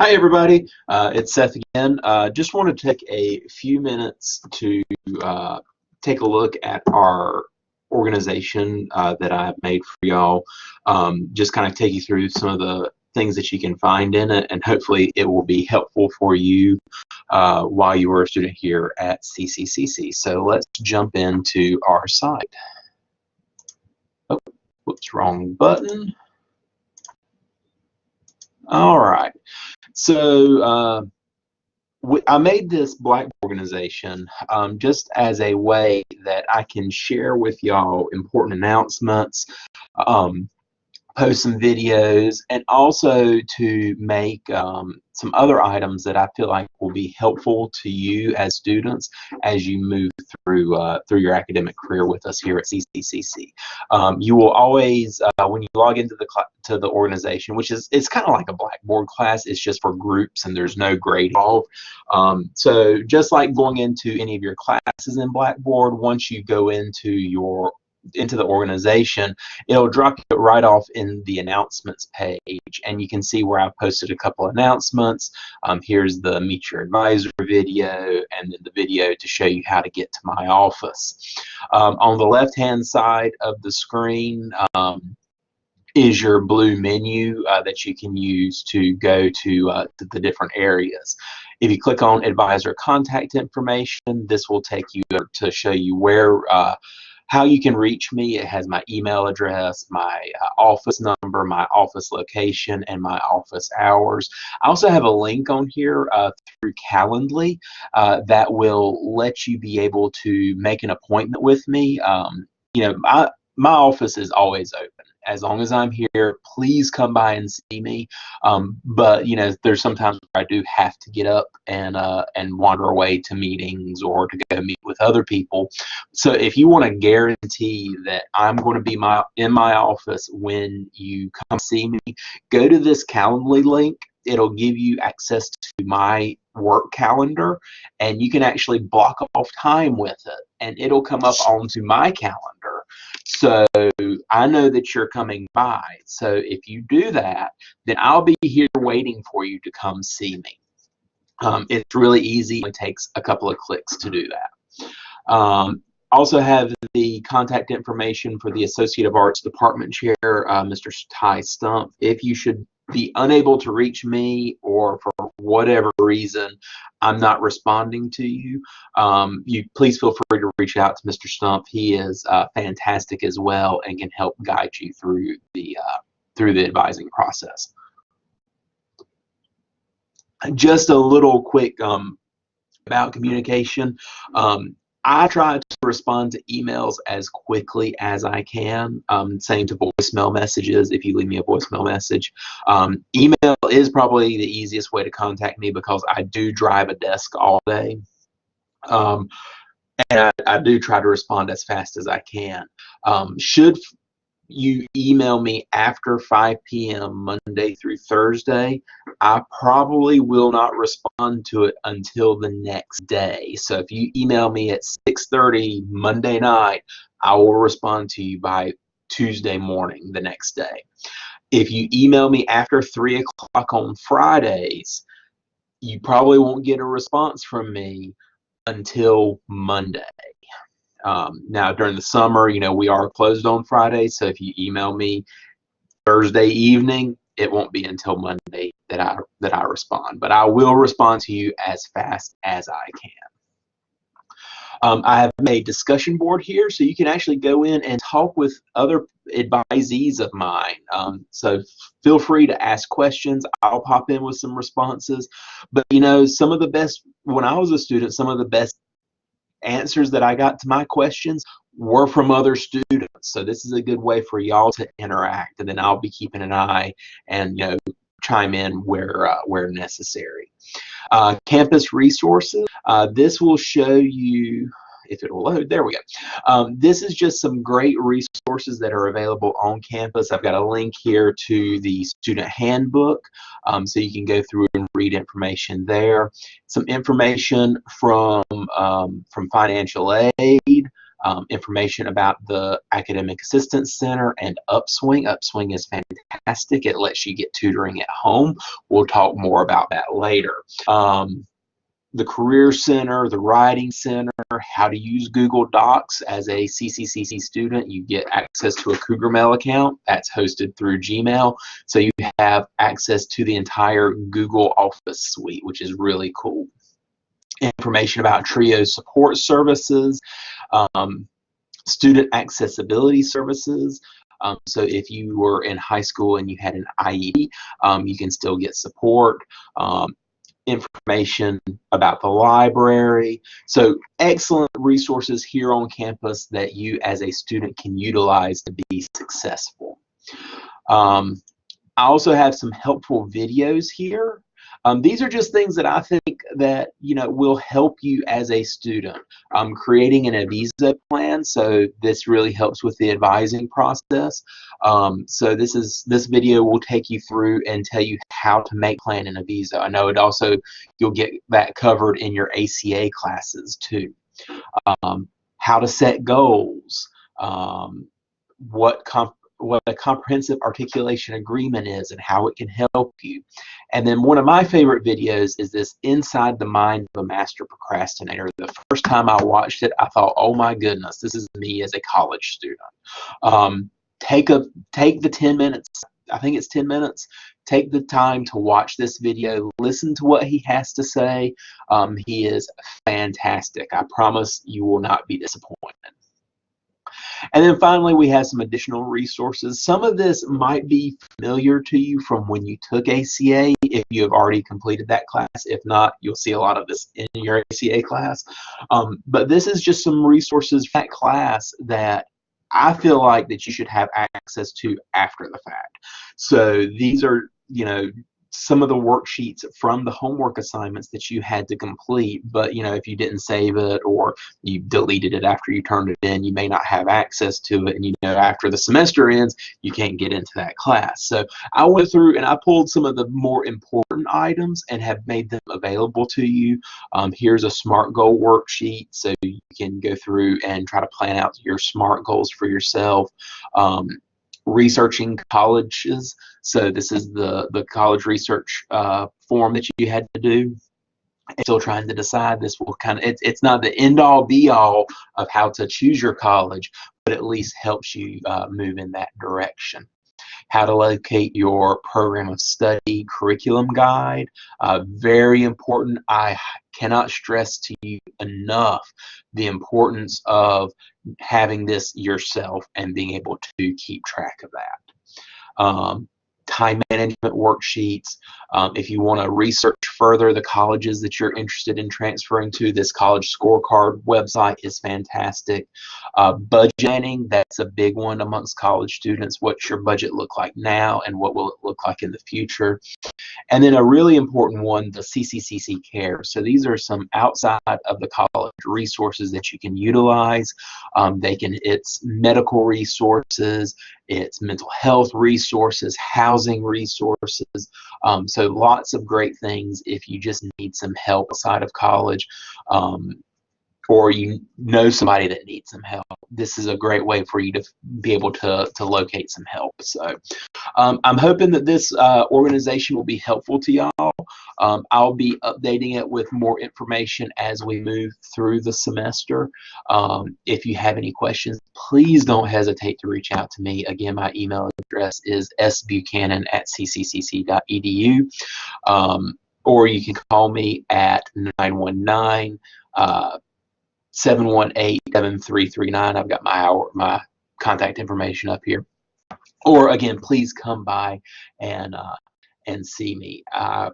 Hi everybody, it's Seth again. Just want to take a few minutes to take a look at our organization that I've made for y'all. Just kind of take you through some of the things that you can find in it, and hopefully it will be helpful for you while you are a student here at CCCC. So let's jump into our site. Oh, whoops, wrong button. All right. So I made this Blackboard organization just as a way that I can share with y'all important announcements, post some videos, and also to make some other items that I feel like will be helpful to you as students as you move through your academic career with us here at CCCC. You will always, when you log into the organization, which is it's kind of like a Blackboard class, it's just for groups and there's no grade involved. So just like going into any of your classes in Blackboard, once you go into the organization, it'll drop you right off in the announcements page, and you can see where I've posted a couple announcements. Here's the Meet Your Advisor video, and then the video to show you how to get to my office. On the left-hand side of the screen is your blue menu that you can use to go to the different areas. If you click on Advisor Contact Information, this will take you to show you where how you can reach me. It has my email address, my office number, my office location, and my office hours. I also have a link on here through Calendly that will let you be able to make an appointment with me. My office is always open. As long as I'm here, please come by and see me. But there's sometimes where I do have to get up and wander away to meetings or to go meet with other people. So if you want to guarantee that I'm going to be in my office when you come see me, go to this Calendly link. It'll give you access to my work calendar, and you can actually block off time with it, and it'll come up onto my calendar. So I know that you're coming by. So if you do that, then I'll be here waiting for you to come see me. It's really easy. It takes a couple of clicks to do that. Also have the contact information for the Associate of Arts Department Chair, Mr. Ty Stump. If you should be unable to reach me, or for whatever reason I'm not responding to you, you please feel free to reach out to Mr. Stump. He is fantastic as well and can help guide you through the advising process. Just a little quick about communication. I try to respond to emails as quickly as I can. Same to voicemail messages if you leave me a voicemail message. Email is probably the easiest way to contact me because I do drive a desk all day. And I do try to respond as fast as I can. Should you email me after 5 p.m. Monday through Thursday, I probably will not respond to it until the next day. So if you email me at 6:30 Monday night, I will respond to you by Tuesday morning the next day. If you email me after 3 o'clock on Fridays, you probably won't get a response from me until Monday. Now during the summer, we are closed on Friday, so if you email me Thursday evening, it won't be until Monday that I respond, but I will respond to you as fast as I can. I have made a discussion board here, so you can actually go in and talk with other advisees of mine. So feel free to ask questions. I'll pop in with some responses. But some of the best, when I was a student, some of the best answers that I got to my questions were from other students. So this is a good way for y'all to interact, and then I'll be keeping an eye and chime in where necessary. Campus resources. This will show you, if it will load, there we go. This is just some great resources that are available on campus. I've got a link here to the student handbook, so you can go through and read information there. Some information from financial aid, information about the Academic Assistance Center and Upswing. Upswing is fantastic. It lets you get tutoring at home. We'll talk more about that later. The Career Center, the Writing Center, how to use Google Docs. As a CCCC student, you get access to a Cougar Mail account that's hosted through Gmail, so you have access to the entire Google Office suite, which is really cool. Information about TRIO support services, student accessibility services. So if you were in high school and you had an IEP, you can still get support. Information about the library. So excellent resources here on campus that you as a student can utilize to be successful. I also have some helpful videos here. These are just things that I think that will help you as a student. Creating an Advisee plan, so this really helps with the advising process. So this video will take you through and tell you how to make plan in Advisee. I know you'll get that covered in your ACA classes too. How to set goals. What a comprehensive articulation agreement is and how it can help you. And then one of my favorite videos is this Inside the Mind of a Master Procrastinator. The first time I watched it, I thought, oh my goodness, this is me as a college student. Take the 10 minutes, I think it's 10 minutes, take the time to watch this video, listen to what he has to say. He is fantastic. I promise you will not be disappointed. And then finally, we have some additional resources. Some of this might be familiar to you from when you took ACA, if you have already completed that class. If not, you'll see a lot of this in your ACA class. But this is just some resources for that class that I feel like that you should have access to after the fact. So these are, some of the worksheets from the homework assignments that you had to complete, but if you didn't save it or you deleted it after you turned it in, you may not have access to it, and after the semester ends, you can't get into that class. So I went through and I pulled some of the more important items and have made them available to you. Here's a SMART goal worksheet, so you can go through and try to plan out your SMART goals for yourself. Researching colleges, so this is the college research form that you had to do. Still trying to decide. This will it's not the end all be all of how to choose your college, but at least helps you move in that direction. How to locate your program of study curriculum guide, very important. I cannot stress to you enough the importance of having this yourself and being able to keep track of that. Time management worksheets. If you want to research further the colleges that you're interested in transferring to, this college scorecard website is fantastic. Budgeting, that's a big one amongst college students. What's your budget look like now and what will it look like in the future? And then a really important one, the CCCC Care. So these are some outside of the college resources that you can utilize. It's medical resources, it's mental health resources, housing resources. So lots of great things if you just need some help outside of college, or you know somebody that needs some help. This is a great way for you to be able to locate some help. So I'm hoping that this organization will be helpful to y'all. I'll be updating it with more information as we move through the semester. If you have any questions, please don't hesitate to reach out to me. Again, my email address is sbuchanan@cccc.edu, or you can call me at 919 718-7339. I've got my contact information up here. Or again, please come by and see me. I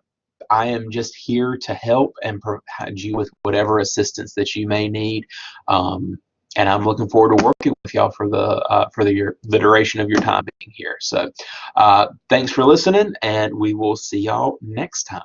am just here to help and provide you with whatever assistance that you may need. And I'm looking forward to working with y'all for the duration of your time being here. So thanks for listening, and we will see y'all next time.